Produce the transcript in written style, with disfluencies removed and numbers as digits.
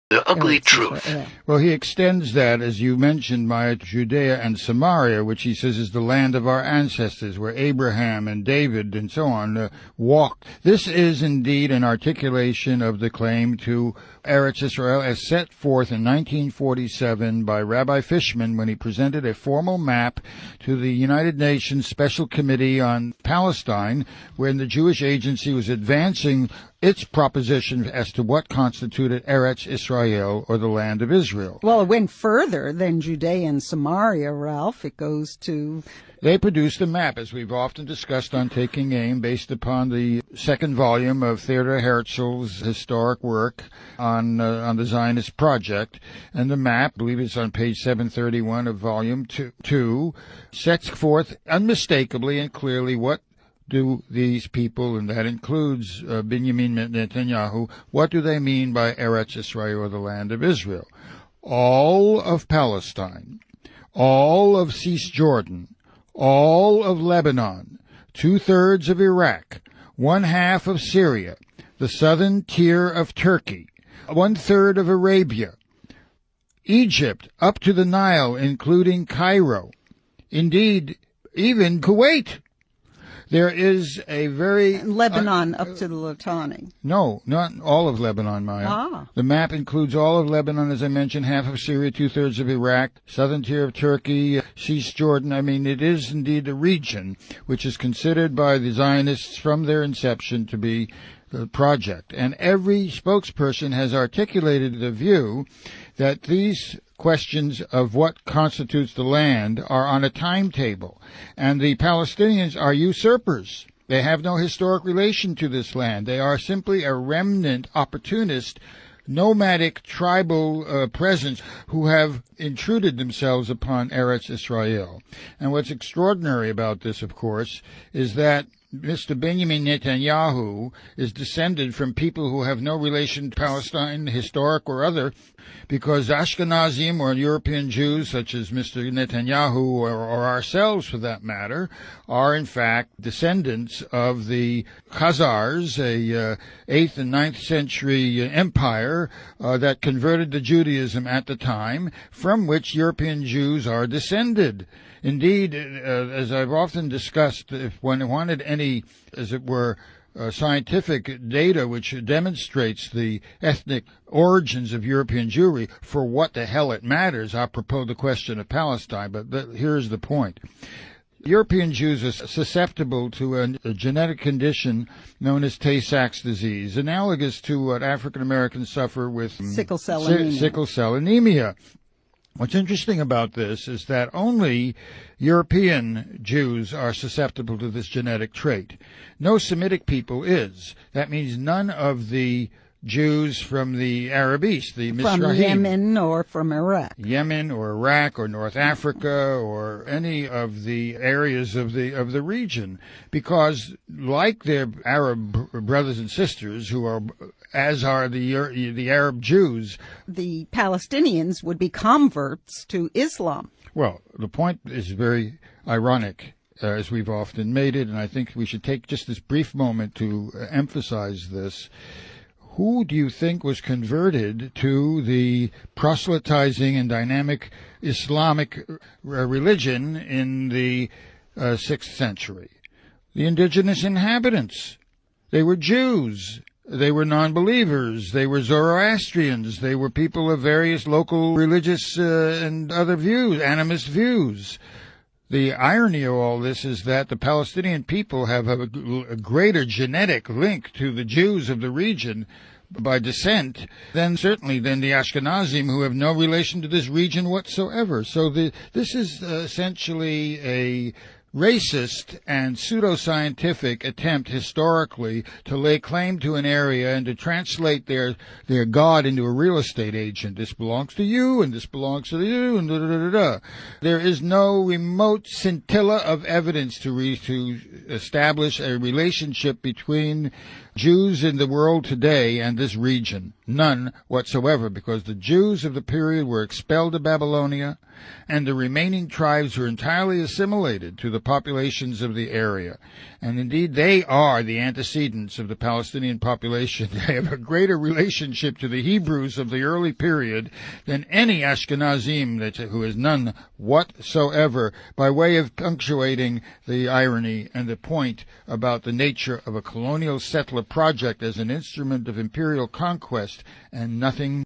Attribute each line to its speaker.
Speaker 1: The ugly truth.
Speaker 2: Well, he extends that, as you mentioned, Maya, to Judea and Samaria, which he says is the land of our ancestors, where Abraham and David and so on walked. This is indeed an articulation of the claim to Eretz Israel as set forth in 1947 by Rabbi Fishman when he presented a formal map to the United Nations Special Committee on Palestine, when the Jewish Agency was advancing its proposition as to what constituted Eretz Israel, or the land of Israel.
Speaker 3: Well, it went further than Judea and Samaria, Ralph. It goes to...
Speaker 2: They produced a map, as we've often discussed on Taking Aim, based upon the second volume of Theodor Herzl's historic work on the Zionist project. And the map, I believe it's on page 731 of volume 2, sets forth unmistakably and clearly what do these people, and that includes Benjamin Netanyahu, what do they mean by Eretz Israel, or the land of Israel? All of Palestine, all of Cisjordan, all of Lebanon, 2/3 of Iraq, 1/2 of Syria, the southern tier of Turkey, 1/3 of Arabia, Egypt up to the Nile, including Cairo, indeed, even Kuwait. There is a very...
Speaker 3: Lebanon up to the Litani.
Speaker 2: No, not all of Lebanon, Maya.
Speaker 3: Ah.
Speaker 2: The map includes all of Lebanon, as I mentioned, 1/2 of Syria, 2/3 of Iraq, southern tier of Turkey, Cisjordan. I mean, it is indeed a region which is considered by the Zionists from their inception to be the project. And every spokesperson has articulated the view that these questions of what constitutes the land are on a timetable, and the Palestinians are usurpers. They have no historic relation to this land. They are simply a remnant, opportunist, nomadic tribal presence who have intruded themselves upon Eretz Israel. And what's extraordinary about this, of course, is that Mr. Benjamin Netanyahu is descended from people who have no relation to Palestine, historic or other, because Ashkenazim or European Jews, such as Mr. Netanyahu or ourselves for that matter, are in fact descendants of the Khazars, a 8th and 9th century empire that converted to Judaism at the time, from which European Jews are descended. Indeed, as I've often discussed, if one wanted any, as it were, scientific data which demonstrates the ethnic origins of European Jewry, for what the hell it matters, apropos the question of Palestine, but here's the point. European Jews are susceptible to a genetic condition known as Tay-Sachs disease, analogous to what African Americans suffer with
Speaker 3: sickle cell
Speaker 2: anemia. What's interesting about this is that only European Jews are susceptible to this genetic trait. No Semitic people is. That means none of the Jews from the Arab East, the Mizrahim.
Speaker 3: From Yemen or from Iraq.
Speaker 2: Yemen or Iraq or North Africa or any of the areas of the region, because like their Arab brothers and sisters, who are, as are the Arab Jews,
Speaker 3: the Palestinians would be converts to Islam.
Speaker 2: Well, the point is very ironic, as we've often made it, and I think we should take just this brief moment to emphasize this. Who do you think was converted to the proselytizing and dynamic Islamic religion in the 6th century? The indigenous inhabitants. They were Jews. They were non-believers. They were Zoroastrians. They were people of various local religious and other views, animist views. The irony of all this is that the Palestinian people have a greater genetic link to the Jews of the region by descent than the Ashkenazim, who have no relation to this region whatsoever. So this is essentially a racist and pseudoscientific attempt historically to lay claim to an area and to translate their God into a real estate agent. This belongs to you, and this belongs to you, and da-da-da-da-da. There is no remote scintilla of evidence to establish a relationship between Jews in the world today and this region. None whatsoever, because the Jews of the period were expelled to Babylonia, and the remaining tribes were entirely assimilated to the populations of the area. And indeed, they are the antecedents of the Palestinian population. They have a greater relationship to the Hebrews of the early period than any Ashkenazim, who is none whatsoever, by way of punctuating the irony and the point about the nature of a colonial settler project as an instrument of imperial conquest and nothing